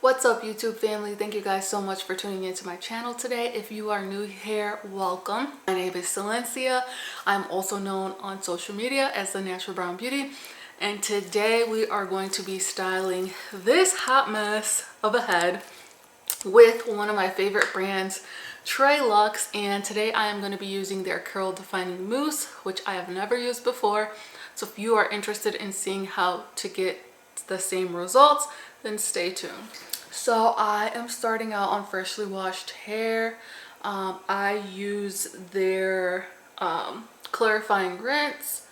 What's up, YouTube family? Thank you guys so much for tuning into my channel today. If you are new here, welcome. My name is Silencia. I'm also known on social media as the Natural Brown Beauty. And today we are going to be styling this hot mess of a head with one of my favorite brands, TreLuxe. And today I am going to be using their curl defining mousse, which I have never used before. So if you are interested in seeing how to get the same results, then stay tuned. So I am starting out on freshly washed hair. I use their clarifying rinse,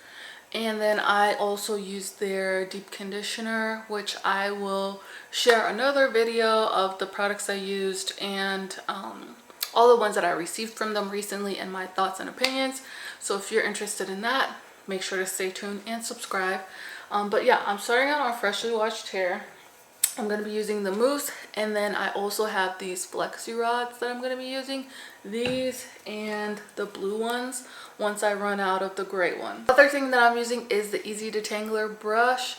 and then I also use their deep conditioner, which I will share another video of the products I used and all the ones that I received from them recently and my thoughts and opinions. So if you're interested in that, make sure to stay tuned and subscribe. But yeah, I'm starting out on freshly washed hair. I'm going to be using the mousse, and then I also have these Flexi rods that I'm going to be using. These and the blue ones once I run out of the gray one. The other thing that I'm using is the Easy Detangler brush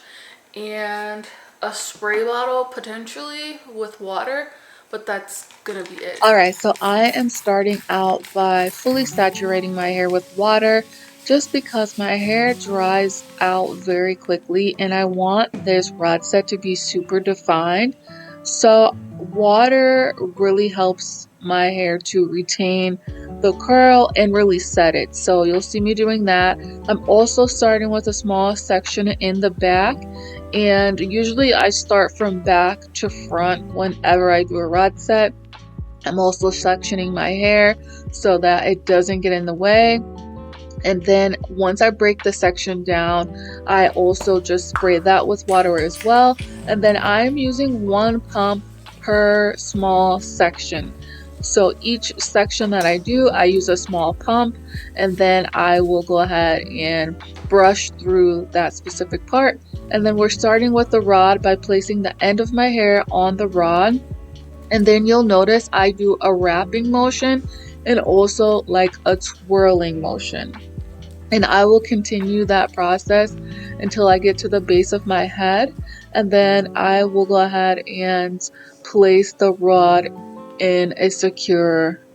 and a spray bottle potentially with water, but that's going to be it. Alright, so I am starting out by fully saturating my hair with water just because my hair dries out very quickly and I want this rod set to be super defined. So water really helps my hair to retain the curl and really set it. So you'll see me doing that. I'm also starting with a small section in the back, and usually I start from back to front whenever I do a rod set. I'm also sectioning my hair so that it doesn't get in the way. And then once I break the section down, I also just spray that with water as well. And then I'm using one pump per small section. So each section that I do, I use a small pump, and then I will go ahead and brush through that specific part. And then we're starting with the rod by placing the end of my hair on the rod. And then you'll notice I do a wrapping motion and also like a twirling motion. And I will continue that process until I get to the base of my head. And then I will go ahead and place the rod in a secure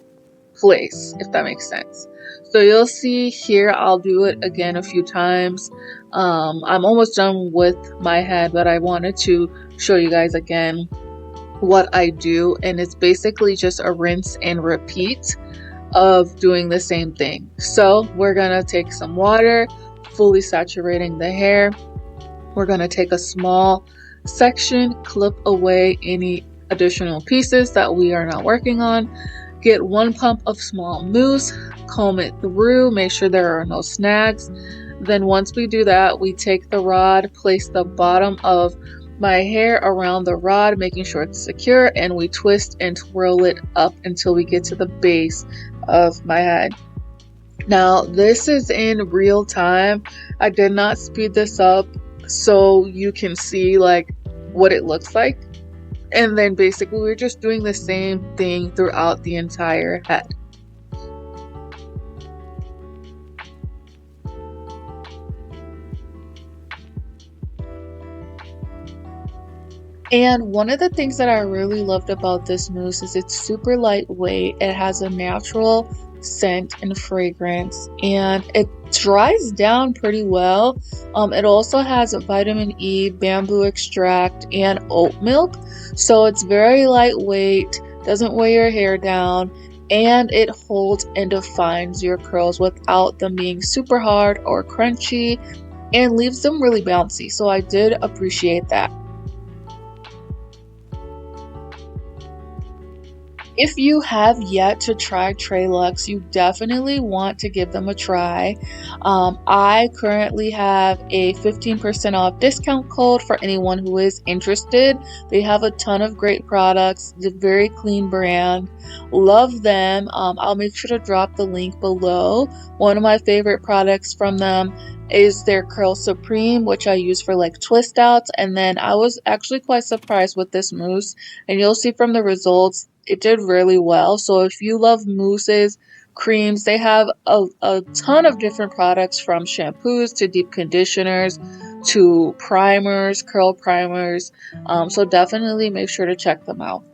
place, if that makes sense. So you'll see here, I'll do it again a few times. I'm almost done with my head, but I wanted to show you guys again what I do, and it's basically just a rinse and repeat of doing the same thing. So we're gonna take some water, fully saturating the hair. We're gonna take a small section, clip away any additional pieces that we are not working on, get one pump of small mousse, comb it through, make sure there are no snags. Then once we do that, we take the rod, place the bottom of my hair around the rod, making sure it's secure, and we twist and twirl it up until we get to the base of my head. Now this is in real time. I did not speed this up so you can see like what it looks like. And then basically we're just doing the same thing throughout the entire head. And one of the things that I really loved about this mousse is it's super lightweight. It has a natural scent and fragrance, and it dries down pretty well. It also has vitamin E, bamboo extract, and oat milk. So it's very lightweight, doesn't weigh your hair down, and it holds and defines your curls without them being super hard or crunchy, and leaves them really bouncy. So I did appreciate that. If you have yet to try TreLuxe, you definitely want to give them a try. I currently have a 15% off discount code for anyone who is interested. They have a ton of great products. It's a very clean brand. Love them. I'll make sure to drop the link below. One of my favorite products from them is their Curl Supreme, which I use for like twist outs. And then I was actually quite surprised with this mousse, and you'll see from the results it did really well. So if you love mousses, creams. They have a ton of different products, from shampoos to deep conditioners to primers, curl primers. So definitely make sure to check them out.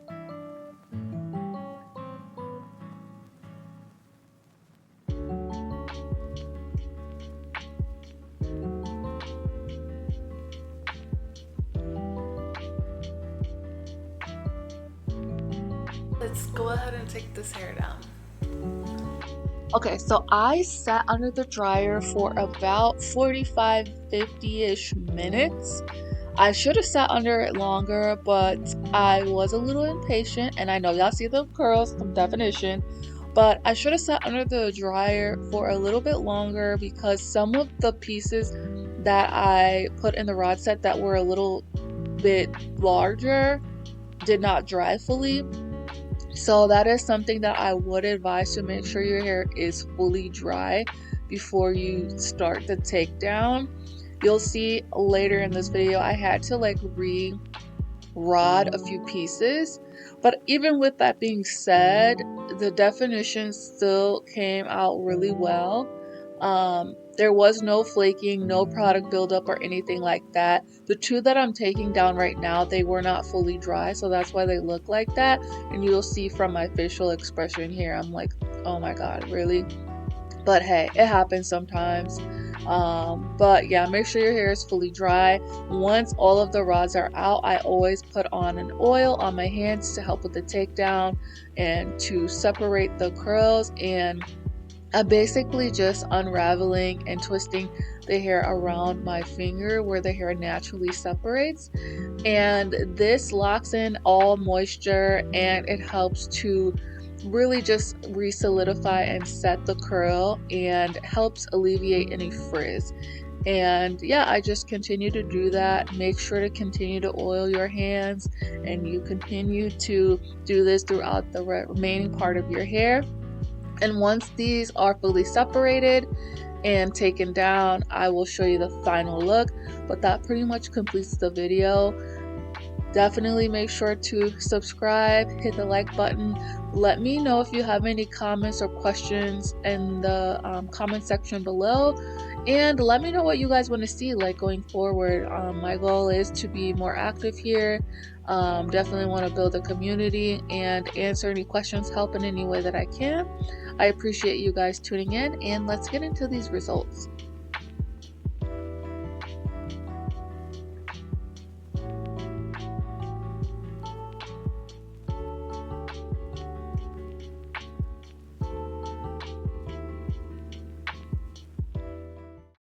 Let's go ahead and take this hair down. Okay, so I sat under the dryer for about 45, 50-ish minutes. I should have sat under it longer, but I was a little impatient, and I know y'all see the curls, the definition, but I should have sat under the dryer for a little bit longer because some of the pieces that I put in the rod set that were a little bit larger did not dry fully. So that is something that I would advise, to make sure your hair is fully dry before you start the takedown. You'll see later in this video I had to like rod a few pieces, but even with that being said, the definition still came out really well. There was no flaking, no product buildup or anything like that. The two that I'm taking down right now, they were not fully dry, so that's why they look like that. And you'll see from my facial expression here, I'm like, oh my god, really? But hey, it happens sometimes. But yeah, make sure your hair is fully dry. Once all of the rods are out, I always put on an oil on my hands to help with the takedown and to separate the curls. And I'm basically just unraveling and twisting the hair around my finger where the hair naturally separates. And this locks in all moisture, and it helps to really just re-solidify and set the curl and helps alleviate any frizz. And yeah, I just continue to do that. Make sure to continue to oil your hands, and you continue to do this throughout the remaining part of your hair. And once these are fully separated and taken down, I will show you the final look. But that pretty much completes the video. Definitely make sure to subscribe, hit the like button. Let me know if you have any comments or questions in the comment section below. And let me know what you guys want to see like going forward. My goal is to be more active here. Definitely want to build a community and answer any questions, help in any way that I can. I appreciate you guys tuning in, and let's get into these results.